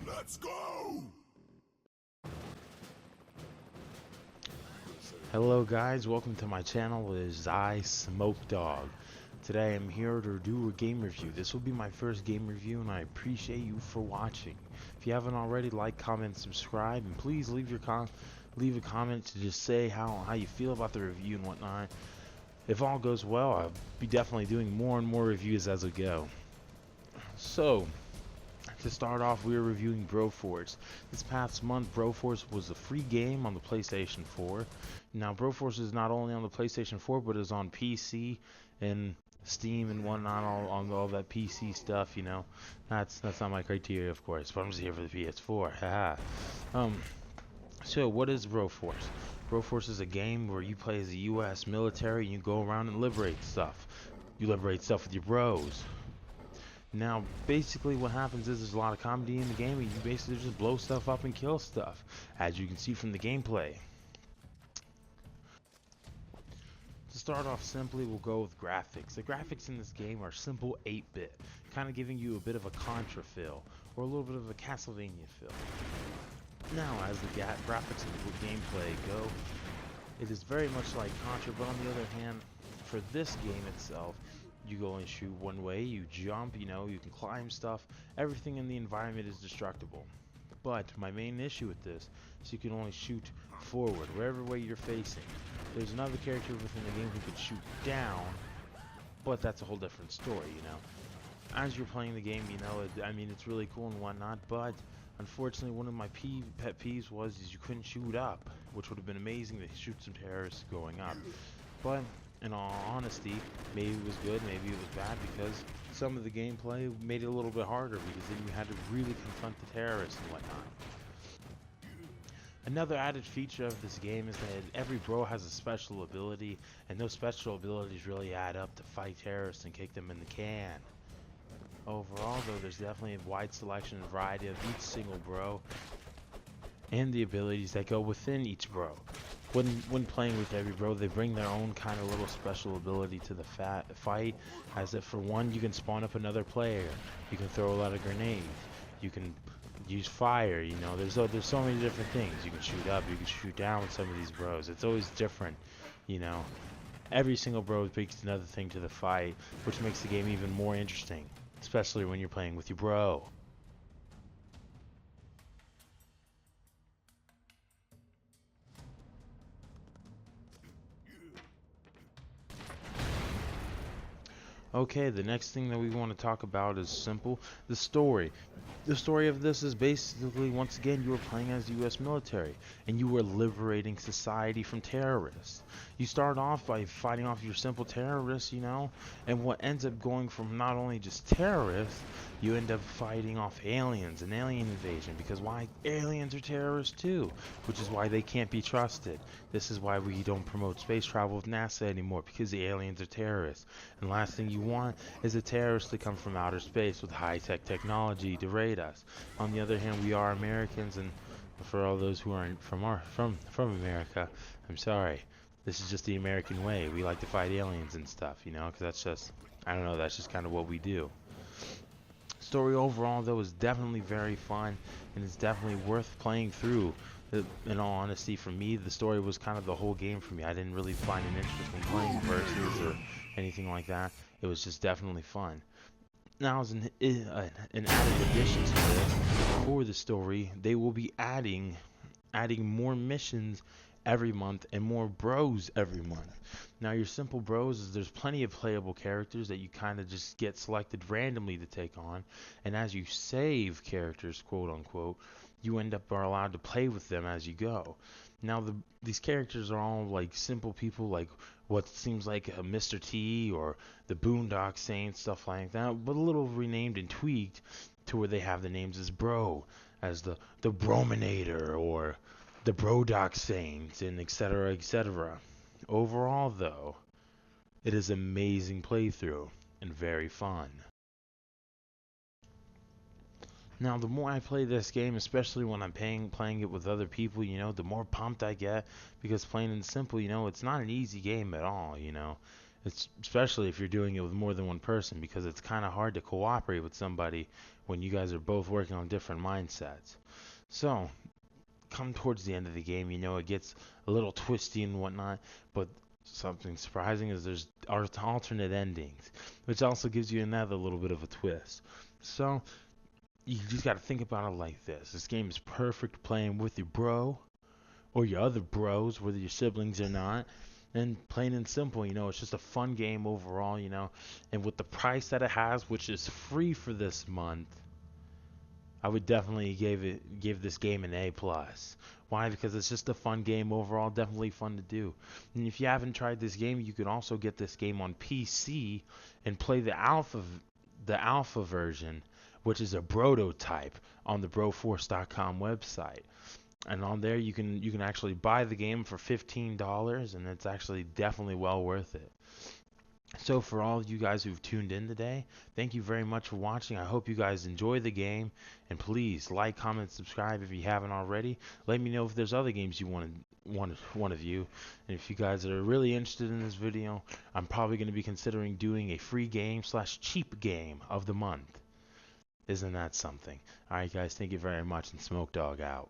Let's go! Hello guys, welcome to my channel. It is I, Smoke Dog. Today I'm here to do a game review. This will be my first game review and I appreciate you for watching. If you haven't already, like, comment, subscribe, and please leave a comment to just say how you feel about the review and whatnot. If all goes well, I'll be definitely doing more and more reviews as we go. So, to start off, we are reviewing Broforce. This past month, Broforce was a free game on the PlayStation 4. Now, Broforce is not only on the PlayStation 4, but is on PC and Steam and whatnot, on all that PC stuff. You know, that's not my criteria, of course. But I'm just here for the PS4. Haha. So what is Broforce? Broforce is a game where you play as the U.S. military and you go around and liberate stuff. You liberate stuff with your bros. Now, basically what happens is there's a lot of comedy in the game, and you basically just blow stuff up and kill stuff, as you can see from the gameplay. To start off simply, we'll go with graphics. The graphics in this game are simple 8-bit, kind of giving you a bit of a Contra feel, or a little bit of a Castlevania feel. Now, as the graphics and the gameplay go, it is very much like Contra, but on the other hand, for this game itself, you go and shoot one way, you jump, you know, you can climb stuff, everything in the environment is destructible. But my main issue with this is you can only shoot forward, wherever way you're facing. There's another character within the game who can shoot down, but that's a whole different story, you know. As you're playing the game, you know, I mean, it's really cool and whatnot, but unfortunately one of my pet peeves is you couldn't shoot up, which would have been amazing to shoot some terrorists going up. But in all honesty, maybe it was good, maybe it was bad, because some of the gameplay made it a little bit harder, because then you had to really confront the terrorists and whatnot. Another added feature of this game is that every bro has a special ability, and those special abilities really add up to fight terrorists and kick them in the can. Overall, though, there's definitely a wide selection and variety of each single bro, and the abilities that go within each bro. When playing with every bro, they bring their own kind of little special ability to the fight, as if for one, you can spawn up another player, you can throw a lot of grenades, you can use fire, you know, there's so many different things. You can shoot up, you can shoot down with some of these bros. It's always different, you know. Every single bro brings another thing to the fight, which makes the game even more interesting, especially when you're playing with your bro. Okay, the next thing that we want to talk about is simple, the story. The story of this is basically, once again, you are playing as the U.S. military, and you are liberating society from terrorists. You start off by fighting off your simple terrorists, you know, and what ends up going from not only just terrorists, you end up fighting off aliens, an alien invasion, because why? Aliens are terrorists too, which is why they can't be trusted. This is why we don't promote space travel with NASA anymore, because the aliens are terrorists. And last thing you want is a terrorist to come from outer space with high-tech technology to raid us. On the other hand, we are Americans, and for all those who aren't from America, I'm sorry. This is just the American way. We like to fight aliens and stuff, you know, because that's just, I don't know, that's just kind of what we do. Story overall, though, is definitely very fun, and it's definitely worth playing through. In all honesty, for me, the story was kind of the whole game for me. I didn't really find an interest in playing versus or anything like that. It was just definitely fun. Now, as an added addition to this, for the story, they will be adding more missions every month and more bros every month. Now, your simple bros is there's plenty of playable characters that you kind of just get selected randomly to take on, and as you save characters, quote unquote, you are allowed to play with them as you go. Now, these characters are all like simple people, like what seems like a Mr. T or the Boondock Saints, stuff like that, but a little renamed and tweaked to where they have the names as Bro, as the Brominator or the Brodock Saints, and etc. etc. Overall, though, it is amazing playthrough and very fun. Now, the more I play this game, especially when I'm playing it with other people, you know, the more pumped I get, because plain and simple, you know, it's not an easy game at all, you know. It's especially if you're doing it with more than one person, because it's kind of hard to cooperate with somebody when you guys are both working on different mindsets. So, come towards the end of the game, it gets a little twisty and whatnot, but something surprising is there's alternate endings, which also gives you another little bit of a twist. So, you just got to think about it like this. This game is perfect playing with your bro or your other bros, whether your siblings or not. And plain and simple, it's just a fun game overall, And with the price that it has, which is free for this month, I would definitely give this game an A plus. Why? Because it's just a fun game overall, definitely fun to do. And if you haven't tried this game, you can also get this game on PC and play the alpha version, which is a prototype on the Broforce.com website. And on there you can actually buy the game for $15, and it's actually definitely well worth it. So for all of you guys who've tuned in today, thank you very much for watching. I hope you guys enjoy the game, and please like, comment, subscribe if you haven't already. Let me know if there's other games you want to view, and if you guys are really interested in this video, I'm probably going to be considering doing a free game / cheap game of the month. Isn't that something? Alright guys, thank you very much, and Smoke Dog out.